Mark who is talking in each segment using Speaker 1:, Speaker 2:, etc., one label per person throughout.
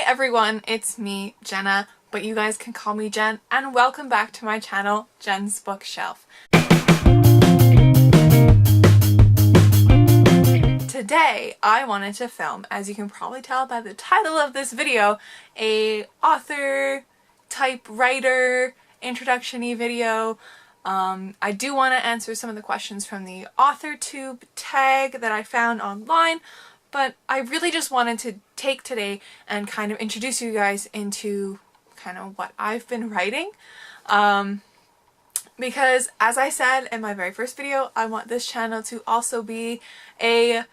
Speaker 1: everyone, it's me, Jenna, but you guys can call me Jen, and welcome back to my channel, Jen's Bookshelf. Today, I wanted to film, as you can probably tell by the title of this video, a author type writer introduction-y video. I do want to answer some of the questions from the Authortube tag that I found online, but I really just wanted to take today and kind of introduce you guys into kind of what I've been writing. Because as I said in my very first video, I want this channel to also be a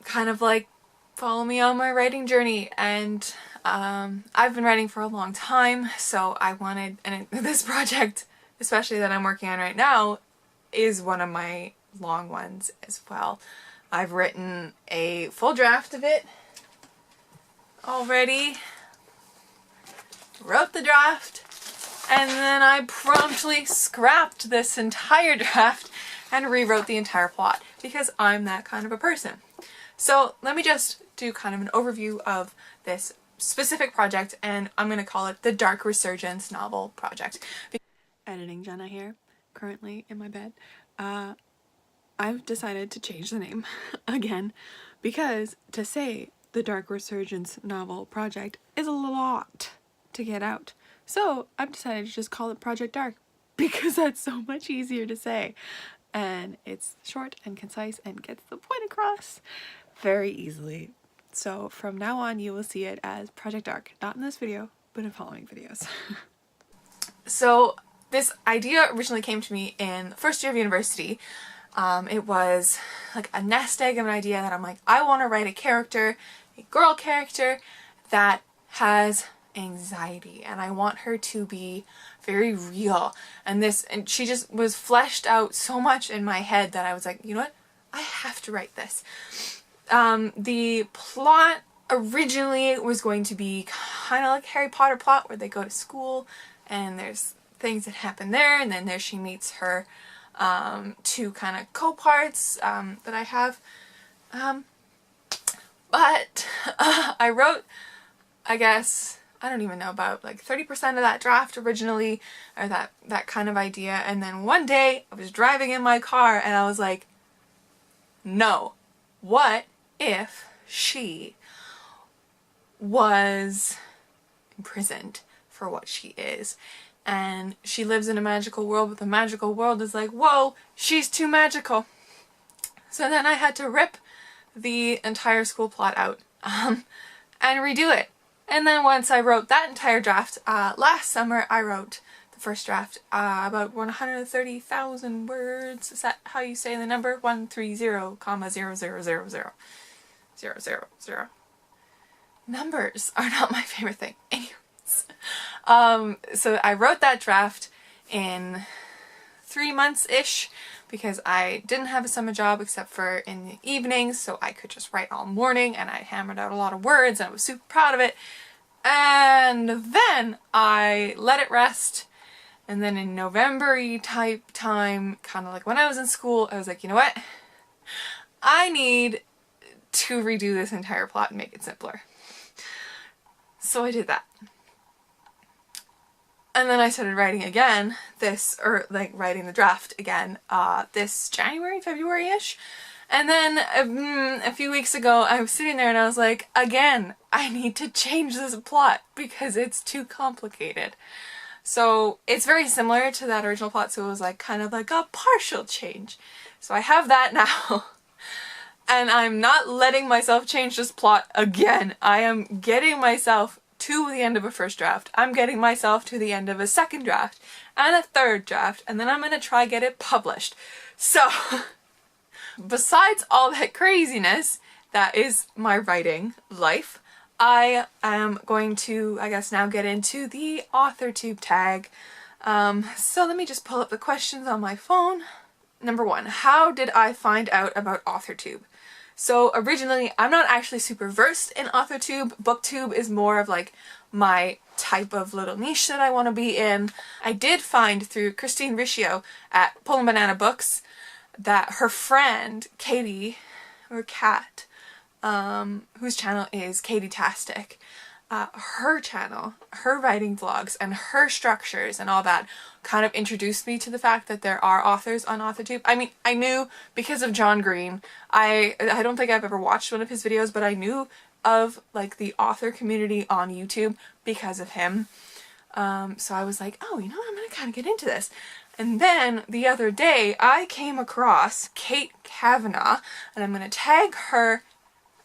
Speaker 1: kind of like follow me on my writing journey, and I've been writing for a long time, so I wanted, and this project especially that I'm working on right now is one of my long ones as well. I've written a full draft of it already, wrote the draft, and then I promptly scrapped this entire draft and rewrote the entire plot because I'm that kind of a person. So let me just do kind of an overview of this specific project, and I'm going to call it the Dark Resurgence novel project. Editing Jenna here, currently in my bed. I've decided to change the name again because to say the Dark Resurgence novel project is a lot to get out. So I've decided to just call it Project Dark because that's so much easier to say. And it's short and concise and gets the point across very easily. So from now on you will see it as Project Dark, not in this video, but in following videos. So this idea originally came to me in the first year of university. It was like a nest egg of an idea that I'm like, I want to write a character, a girl character that has anxiety, and I want her to be very real. And she just was fleshed out so much in my head that I was like, you know what? I have to write this. The plot originally was going to be kind of like Harry Potter plot where they go to school and there's things that happen there, and then there she meets her two kind of co-parts that I have. But I wrote, I guess, I don't even know, about like 30% of that draft originally, or that kind of idea, and then one day I was driving in my car and I was like, no, what if she was imprisoned for what she is? And she lives in a magical world, but the magical world is like, whoa, she's too magical. So then I had to rip the entire school plot out and redo it. And then once I wrote that entire draft, last summer I wrote the first draft, about 130,000 words. Is that how you say the number? 130,000,000. Numbers are not my favorite thing. Anyways. So I wrote that draft in 3 months-ish because I didn't have a summer job except for in the evenings, so I could just write all morning, and I hammered out a lot of words and I was super proud of it. And then I let it rest, and then in November-y type time, kind of like when I was in school, I was like, you know what? I need to redo this entire plot and make it simpler. So I did that. And then I started writing again writing the draft again, this January, February-ish. And then a few weeks ago, I was sitting there and I was like, again, I need to change this plot because it's too complicated. So it's very similar to that original plot, so it was like kind of like a partial change. So I have that now. And I'm not letting myself change this plot again. I am getting myself to the end of a first draft. I'm getting myself to the end of a second draft and a third draft, and then I'm gonna try get it published. So besides all that craziness that is my writing life, I am going to, I guess, now get into the Authortube tag. So let me just pull up the questions on my phone. Number 1, how did I find out about Authortube? So originally, I'm not actually super versed in Authortube. Booktube is more of like my type of little niche that I want to be in. I did find through Christine Riccio at Pull & Banana Books that her friend, Katie, or Kat, whose channel is Katie-tastic, her channel, her writing vlogs, and her structures and all that kind of introduced me to the fact that there are authors on Authortube. I mean, I knew because of John Green. I don't think I've ever watched one of his videos, but I knew of like the author community on YouTube because of him. So I was like, oh, you know, I'm gonna kind of get into this. And then the other day I came across Kate Kavanaugh, and I'm gonna tag her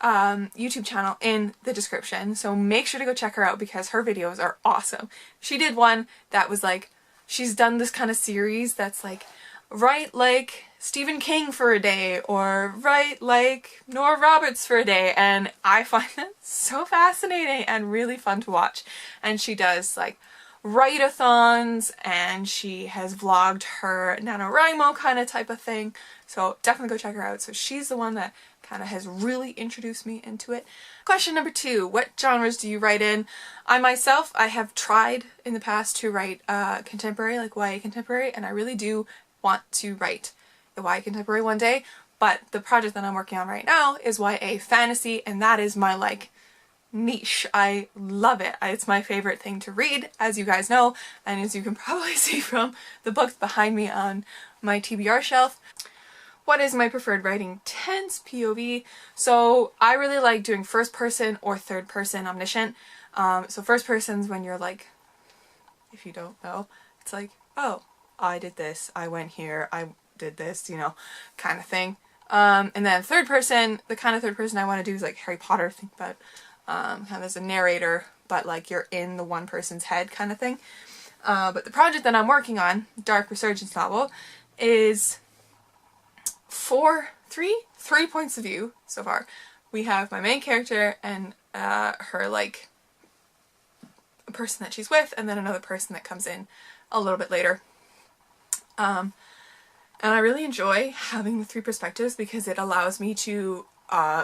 Speaker 1: YouTube channel in the description, so make sure to go check her out because her videos are awesome. She did one that was like, she's done this kind of series that's like, write like Stephen King for a day, or write like Nora Roberts for a day, and I find that so fascinating and really fun to watch. And she does like write-a-thons, and she has vlogged her NaNoWriMo kind of type of thing, so definitely go check her out. So she's the one that kind of has really introduced me into it. Question number 2, what genres do you write in? I myself, I have tried in the past to write contemporary, like YA contemporary, and I really do want to write a YA contemporary one day, but the project that I'm working on right now is YA fantasy, and that is my like niche. I love it. It's my favorite thing to read, as you guys know, and as you can probably see from the books behind me on my TBR shelf. What is my preferred writing tense, POV? So I really like doing first person or third person omniscient. So first person's when you're like, if you don't know, it's like, oh, I did this, I went here, I did this, you know, kind of thing. And then third person, the kind of third person I want to do is like Harry Potter, think about kind of as a narrator, but like you're in the one person's head kind of thing. But the project that I'm working on, Dark Resurgence novel, is three points of view so far. We have my main character and her like a person that she's with, and then another person that comes in a little bit later. And I really enjoy having the 3 perspectives because it allows me to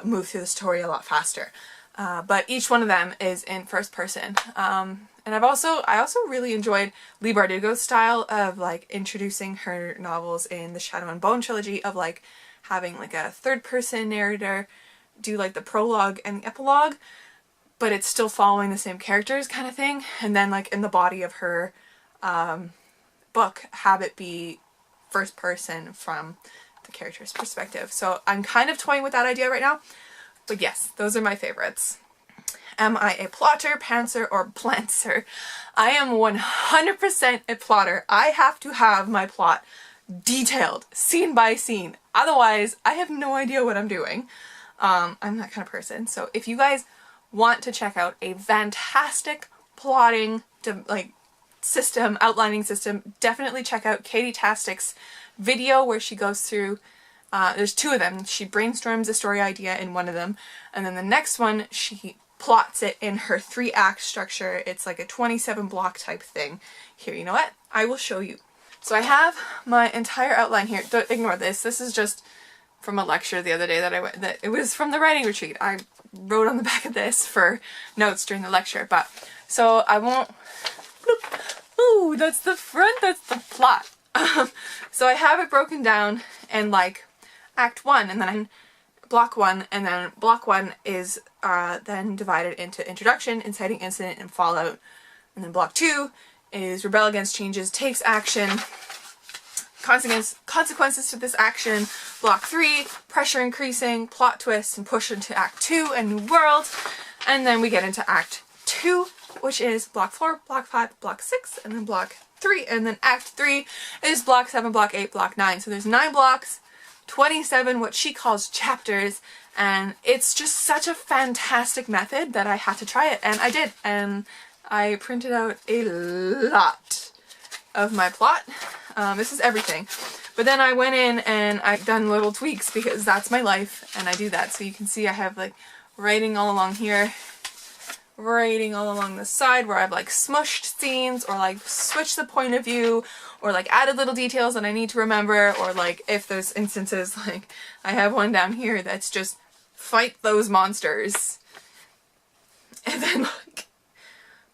Speaker 1: move through the story a lot faster. But each one of them is in first person. And I also really enjoyed Leigh Bardugo's style of like introducing her novels in the Shadow and Bone trilogy, of like having like a third person narrator do like the prologue and the epilogue, but it's still following the same characters kind of thing. And then like in the body of her book, have it be first person from the character's perspective. So I'm kind of toying with that idea right now. But yes, those are my favorites. Am I a plotter, pantser, or plantser? I am 100% a plotter. I have to have my plot detailed, scene by scene. Otherwise, I have no idea what I'm doing. I'm that kind of person. So if you guys want to check out a fantastic plotting system, outlining system, definitely check out Katie Tastic's video where she goes through. There's 2 of them. She brainstorms a story idea in one of them, and then the next one she plots it in her 3-act structure. It's like a 27 block type thing. Here, you know what? I will show you. So I have my entire outline here. Don't ignore this. This is just from a lecture the other day that I went. It was from the writing retreat. I wrote on the back of this for notes during the lecture. But so I won't. Ooh, that's the front. That's the plot. So I have it broken down in like Act 1, and then Block 1, and then Block 1 is then divided into Introduction, Inciting Incident, and Fallout. And then Block 2 is Rebel Against Changes, Takes Action, Consequences to this action. Block 3, Pressure Increasing, Plot Twist, and push into Act 2 and New World. And then we get into Act 2, which is Block 4, Block 5, Block 6, and then Block 3. And then Act 3 is Block 7, Block 8, Block 9. So there's 9 blocks, 27 what she calls chapters, and it's just such a fantastic method that I had to try it, and I did, and I printed out a lot of my plot. This is everything, but then I went in and I've done little tweaks because that's my life and I do that. So you can see I have like writing all along here, writing all along the side where I've like smushed scenes or like switched the point of view or like added little details that I need to remember, or like if there's instances like I have one down here that's just fight those monsters, and then like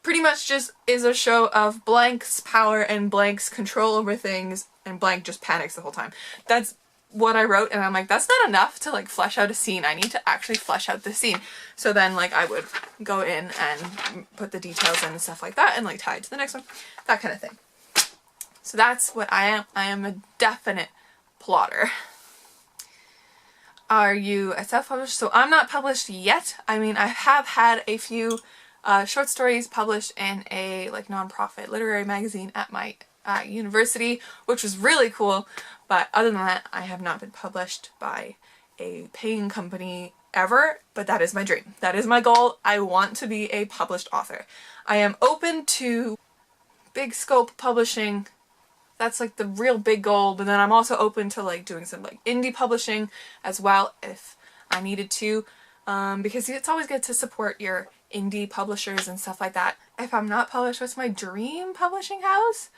Speaker 1: pretty much just is a show of Blank's power and Blank's control over things, and Blank just panics the whole time. That's what I wrote and I'm like, that's not enough to like flesh out a scene. I need to actually flesh out the scene. So then like I would go in and put the details in and stuff like that and like tie it to the next one, that kind of thing. So that's what I am. I am a definite plotter. Are you a self-published? So I'm not published yet. I mean, I have had a few short stories published in a like non-profit literary magazine at my university, which was really cool. But other than that, I have not been published by a paying company ever, but that is my dream. That is my goal. I want to be a published author. I am open to big scope publishing. That's like the real big goal, but then I'm also open to like doing some like indie publishing as well if I needed to, because it's always good to support your indie publishers and stuff like that. If I'm not published, what's my dream publishing house?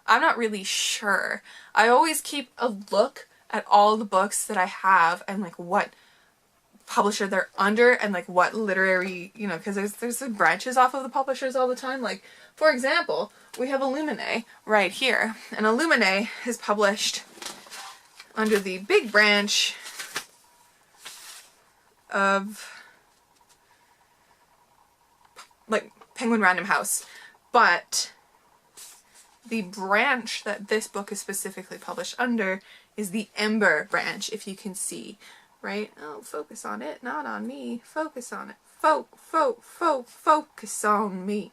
Speaker 1: I'm not really sure. I always keep a look at all the books that I have and like what publisher they're under and like what literary, you know, because there's the branches off of the publishers all the time. Like, for example, we have Illuminae right here, and Illuminae is published under the big branch of like Penguin Random House, but the branch that this book is specifically published under is the Ember branch, if you can see, right? Oh, focus on it, not on me. Focus on it. Focus on me.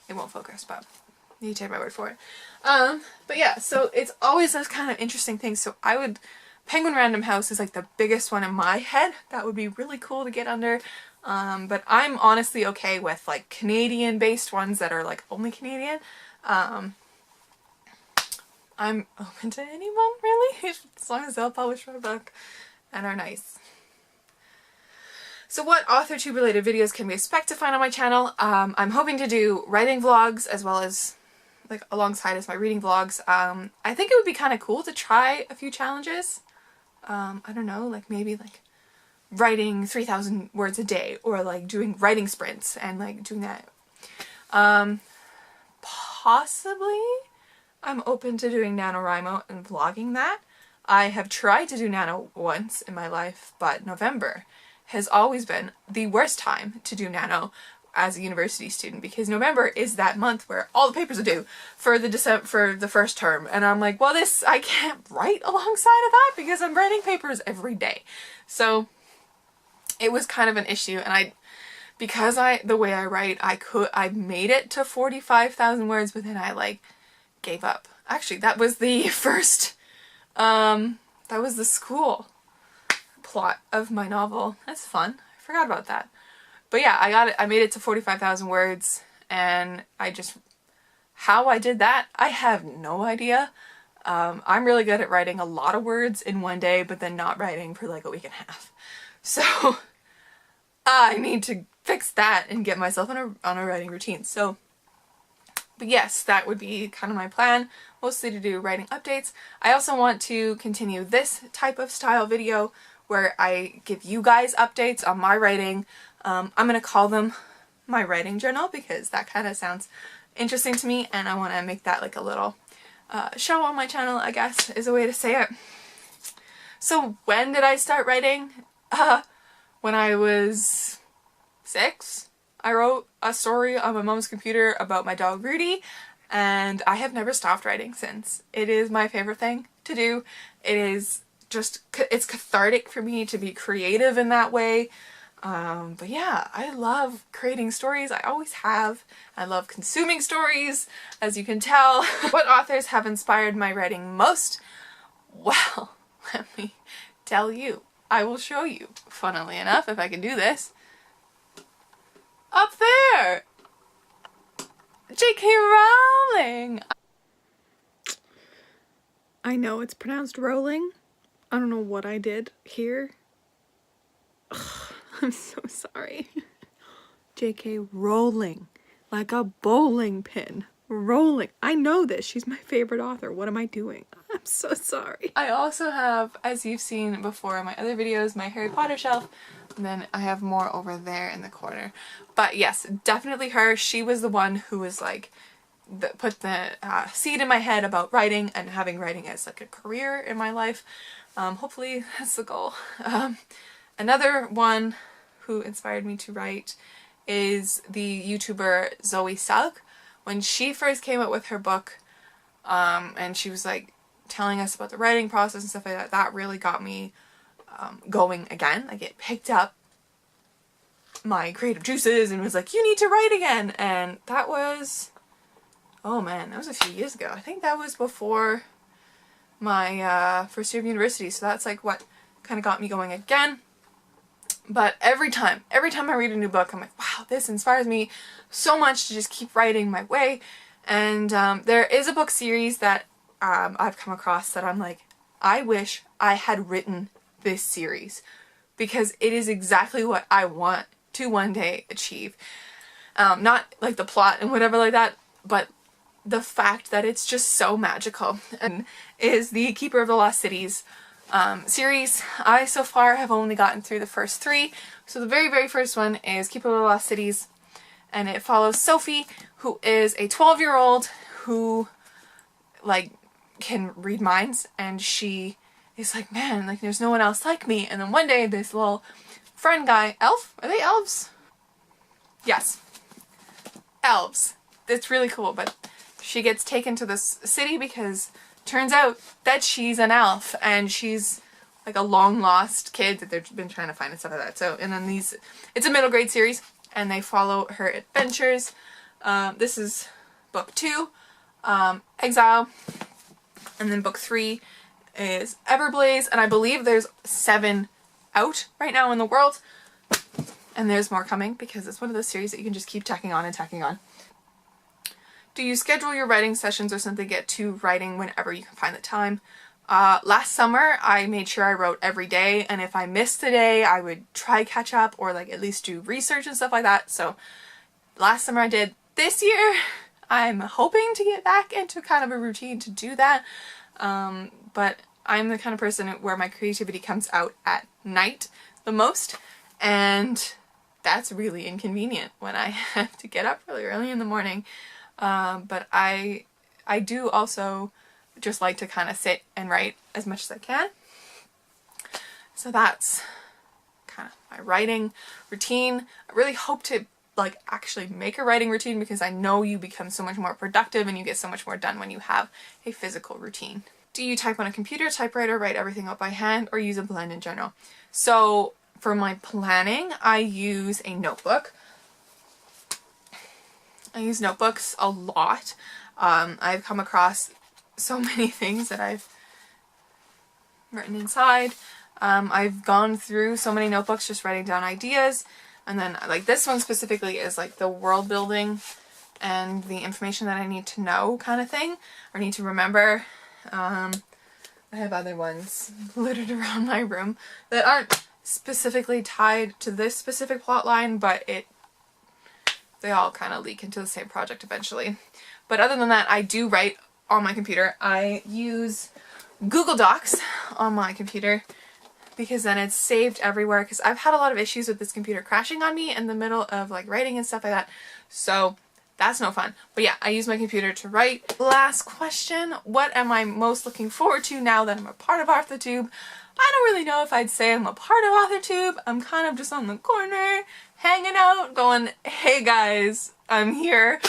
Speaker 1: It won't focus, but you take my word for it. But yeah, so it's always those kind of interesting things. So Penguin Random House is like the biggest one in my head. That would be really cool to get under. But I'm honestly okay with like Canadian based ones that are like only Canadian. I'm open to anyone really, as long as they'll publish my book and are nice. So what Authortube related videos can we expect to find on my channel? I'm hoping to do writing vlogs as well as like alongside as my reading vlogs. I think it would be kind of cool to try a few challenges. I don't know, like maybe like writing 3,000 words a day, or like doing writing sprints and like doing that. Possibly I'm open to doing NaNoWriMo and vlogging that. I have tried to do Nano once in my life, but November has always been the worst time to do Nano as a university student, because November is that month where all the papers are due for the first term, and I'm like, well, I can't write alongside of that because I'm writing papers every day. So it was kind of an issue, and because the way I write, I made it to 45,000 words, but then I like gave up. Actually, that was the first, that was the school plot of my novel. That's fun. I forgot about that. But yeah, I made it to 45,000 words, and how I did that, I have no idea. I'm really good at writing a lot of words in one day, but then not writing for like a week and a half. So I need to fix that and get myself on a writing routine. So, but yes, that would be kind of my plan, mostly to do writing updates. I also want to continue this type of style video where I give you guys updates on my writing. I'm going to call them my writing journal because that kind of sounds interesting to me, and I want to make that like a little show on my channel, I guess is a way to say it. So when did I start writing? When I was 6. I wrote a story on my mom's computer about my dog Rudy, and I have never stopped writing since. It is my favorite thing to do. It is just, it's cathartic for me to be creative in that way. But yeah, I love creating stories. I always have. I love consuming stories, as you can tell. What authors have inspired my writing most? Well, let me tell you. I will show you, funnily enough, if I can do this. Up there! J.K. Rowling! I know it's pronounced Rowling. I don't know what I did here. Ugh, I'm so sorry. J.K. Rowling. Like a bowling pin. Rowling. I know this. She's my favorite author. What am I doing? I'm so sorry. I also have, as you've seen before in my other videos, my Harry Potter shelf. And then I have more over there in the corner. But yes, definitely her. She was the one who was like, put the seed in my head about writing and having writing as like a career in my life. Hopefully that's the goal. Another one who inspired me to write is the YouTuber Zoe Salk. When she first came out with her book, and she was like telling us about the writing process and stuff like that, that really got me going again. Like, it picked up my creative juices and was like, you need to write again. And that was, oh man, that was a few years ago. I think that was before my first year of university, so that's like what kind of got me going again. But every time I read a new book, I'm like, wow, this inspires me so much to just keep writing my way. And there is a book series that I've come across that I'm like, I wish I had written this series, because it is exactly what I want to one day achieve. Not like the plot and whatever like that, but the fact that it's just so magical. And is the Keeper of the Lost Cities series. I so far have only gotten through the first 3. So the very first one is Keeper of the Lost Cities, and it follows Sophie, who is a 12-year-old who like can read minds, and she is like, man, like there's no one else like me. And then one day this little friend guy, elf? Are they elves? Yes. Elves. It's really cool, but she gets taken to this city because turns out that she's an elf, and she's like a long lost kid that they've been trying to find and stuff like that. So, and then it's a middle grade series, and they follow her adventures. This is book 2, Exile, and then book 3 is Everblaze, and I believe there's 7 out right now in the world, and there's more coming because it's one of those series that you can just keep tacking on and tacking on. Do you schedule your writing sessions or simply get to writing whenever you can find the time? Last summer I made sure I wrote every day, and if I missed a day I would try catch up or like at least do research and stuff like that. So last summer I did. This year I'm hoping to get back into kind of a routine to do that, but I'm the kind of person where my creativity comes out at night the most, and that's really inconvenient when I have to get up really early in the morning. But I do also just like to kind of sit and write as much as I can. So that's kind of my writing routine. I really hope to like actually make a writing routine, because I know you become so much more productive and you get so much more done when you have a physical routine. Do you type on a computer, typewriter, write everything out by hand, or use a blend in general? So for my planning, I use a notebook. I use notebooks a lot. I've come across so many things that I've written inside. I've gone through so many notebooks just writing down ideas, and then like this one specifically is like the world building and the information that I need to know kind of thing, or need to remember. I have other ones littered around my room that aren't specifically tied to this specific plot line, but they all kind of leak into the same project eventually. But other than that, I do write on my computer. I use Google Docs on my computer because then it's saved everywhere, because I've had a lot of issues with this computer crashing on me in the middle of like writing and stuff like that. So that's no fun. But yeah, I use my computer to write. Last question. What am I most looking forward to now that I'm a part of Authortube? I don't really know if I'd say I'm a part of Authortube. I'm kind of just on the corner, hanging out, going, hey guys, I'm here.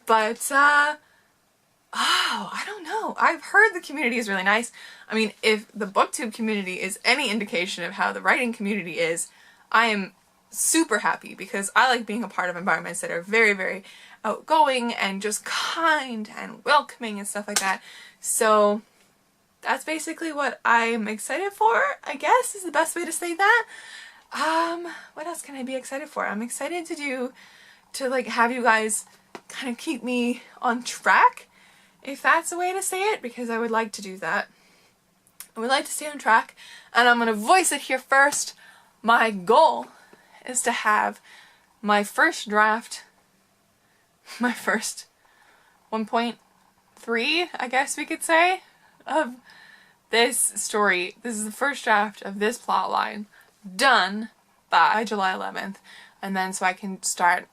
Speaker 1: But, I don't know. I've heard the community is really nice. I mean, if the booktube community is any indication of how the writing community is, I am super happy, because I like being a part of environments that are very outgoing and just kind and welcoming and stuff like that. So that's basically what I'm excited for, I guess, is the best way to say that. What else can I be excited for? I'm excited to like have you guys kind of keep me on track, if that's a way to say it, because I would like to do that. I would like to stay on track, and I'm going to voice it here first. My goal is to have my first draft, my first 1.3, I guess we could say, of this story. This is the first draft of this plot line done by July 11th, and then so I can start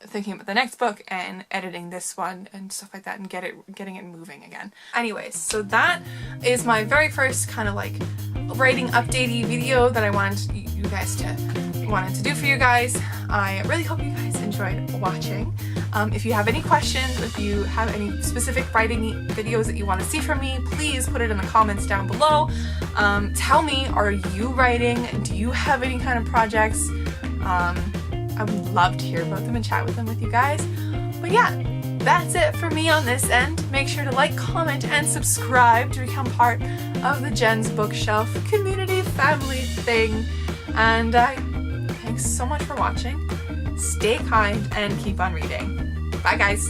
Speaker 1: thinking about the next book and editing this one and stuff like that and getting it moving again. Anyways, so that is my very first kind of like writing updatey video that I wanted you guys to do for you guys. I really hope you guys enjoyed watching. If you have any questions, if you have any specific writing videos that you want to see from me, please put it in the comments down below. Tell me, are you writing? Do you have any kind of projects? I would love to hear about them and chat with them with you guys. But yeah, that's it for me on this end. Make sure to like, comment, and subscribe to become part of the Jen's Bookshelf community family thing. And thanks so much for watching. Stay kind and keep on reading. Bye guys!